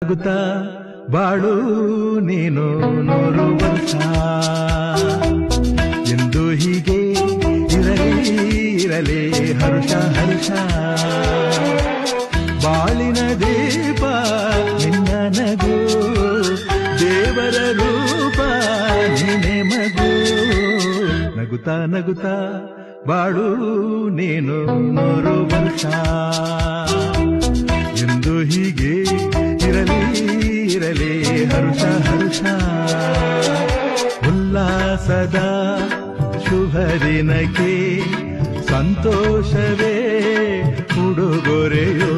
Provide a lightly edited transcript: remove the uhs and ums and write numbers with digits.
ನಗುತ್ತಾ ಬಾಳು ನೀನು 100 ವರ್ಷ ಎಂದು ಹೀಗೆ ಇರಲಿ ಹರುಷ ಹರುಷ ಬಾಳಿನ ದೀಪ ನಿನ್ನ ನಗು ದೇವರ ರೂಪ ನೀನೆ ಮಗು ನಗುತ್ತಾ ನಗುತ್ತಾ ಬಾಳು ನೀನು 100 ವರ್ಷ ಎಂದು ಹೀಗೆ ಇರಲಿ ಹರುಷ ಹರುಷ ಉಲ್ಲಾಸದ ಶುಭ ದಿನಕ್ಕೆ ಸಂತೋಷವೇ ಉಡುಗೊರೆಯೋ